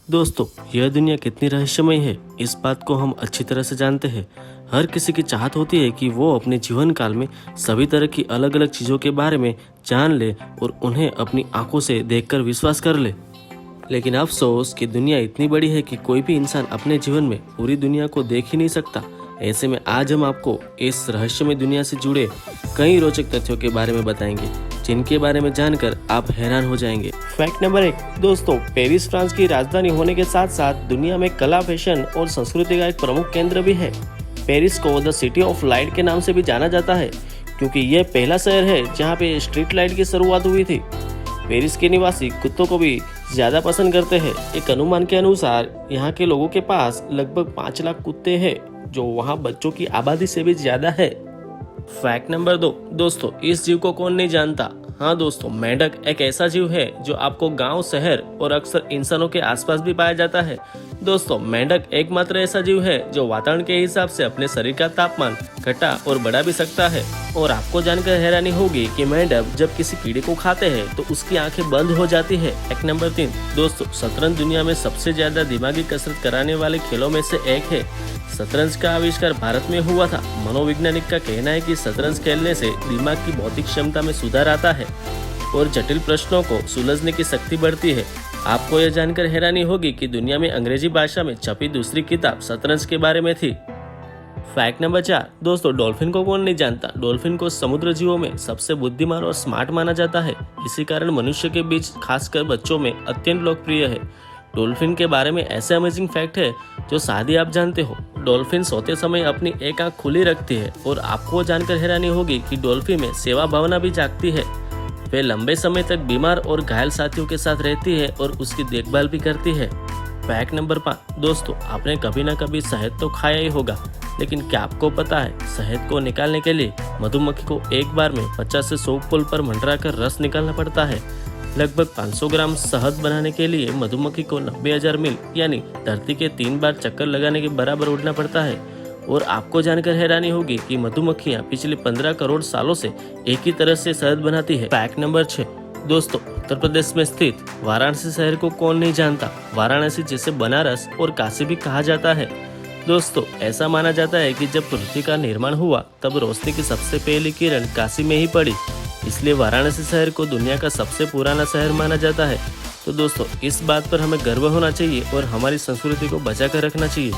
दोस्तों, यह दुनिया कितनी रहस्यमय है, इस बात को हम अच्छी तरह से जानते हैं। हर किसी की चाहत होती है कि वो अपने जीवन काल में सभी तरह की अलग अलग चीज़ों के बारे में जान ले और उन्हें अपनी आंखों से देखकर विश्वास कर ले। लेकिन अफसोस कि दुनिया इतनी बड़ी है कि कोई भी इंसान अपने जीवन में पूरी दुनिया को देख ही नहीं सकता। ऐसे में आज हम आपको इस रहस्यमय दुनिया से जुड़े कई रोचक तथ्यों के बारे में बताएंगे, जिनके बारे में जानकर आप हैरान हो जाएंगे। Fact number 1। दोस्तों, पेरिस फ्रांस की राजधानी होने के साथ साथ दुनिया में कला, फैशन और संस्कृति का एक प्रमुख केंद्र भी है। पेरिस को द सिटी ऑफ लाइट के नाम से भी जाना जाता है, क्योंकि यह पहला शहर है जहाँ पे स्ट्रीट लाइट की शुरुआत हुई थी। पेरिस के निवासी कुत्तों को भी ज्यादा पसंद करते हैं। एक अनुमान के अनुसार यहाँ के लोगों के पास लगभग 5 लाख कुत्ते हैं, जो वहाँ बच्चों की आबादी से भी ज्यादा है। Fact number 2। दोस्तों, इस जीव को कौन नहीं जानता। हाँ दोस्तों, मेंढक एक ऐसा जीव है जो आपको गांव, शहर और अक्सर इंसानों के आसपास भी पाया जाता है। दोस्तों, मेंढक एकमात्र ऐसा जीव है जो वातावरण के हिसाब से अपने शरीर का तापमान घटा और बढ़ा भी सकता है। और आपको जानकर हैरानी होगी कि मेंढक जब किसी कीड़े को खाते हैं तो उसकी आंखें बंद हो जाती है। Fact number 3। दोस्तों, शतरंज दुनिया में सबसे ज्यादा दिमागी कसरत कराने वाले खेलों में से एक है। शतरंज का आविष्कार भारत में हुआ था। मनोवैज्ञानिक का कहना है कि शतरंज खेलने से दिमाग की बौद्धिक क्षमता में सुधार आता है और जटिल प्रश्नों को सुलझने की शक्ति बढ़ती है। आपको यह जानकर हैरानी होगी कि दुनिया में अंग्रेजी भाषा में छपी दूसरी किताब शतरंज के बारे में थी। Fact number 4। दोस्तों, डॉल्फिन को कौन नहीं जानता। डॉल्फिन को समुद्र जीवों में सबसे बुद्धिमान और स्मार्ट माना जाता है। इसी कारण मनुष्य के बीच, खासकर बच्चों में, अत्यंत लोकप्रिय है। डॉल्फिन के बारे में ऐसे अमेजिंग फैक्ट है जो शायद ही आप जानते हो। डॉल्फिन सोते समय अपनी एक आंख खुली रखती है और आपको जानकर हैरानी होगी कि डॉल्फिन में सेवा भावना भी जागती है। वे लंबे समय तक बीमार और घायल साथियों के साथ रहती है और उसकी देखभाल भी करती है। Fact number 5। दोस्तों, आपने कभी ना कभी शहद तो खाया ही होगा, लेकिन क्या आपको पता है शहद को निकालने के लिए मधुमक्खी को एक बार में 50 से 100 पुल पर मंडराकर रस निकालना पड़ता है। लगभग 500 ग्राम शहद बनाने के लिए मधुमक्खी को 90,000 मील यानी धरती के 3 बार चक्कर लगाने के बराबर उड़ना पड़ता है। और आपको जानकर हैरानी होगी कि मधुमक्खियां पिछले 15 करोड़ सालों से एक ही तरह से शहद बनाती है। Fact number 6। दोस्तों, उत्तर प्रदेश में स्थित वाराणसी शहर को कौन नहीं जानता। वाराणसी, जिसे बनारस और काशी भी कहा जाता है। दोस्तों, ऐसा माना जाता है कि जब पृथ्वी का निर्माण हुआ तब रोशनी की सबसे पहली किरण काशी में ही पड़ी, इसलिए वाराणसी शहर को दुनिया का सबसे पुराना शहर माना जाता है। तो दोस्तों, इस बात पर हमें गर्व होना चाहिए और हमारी संस्कृति को बचा कर रखना चाहिए।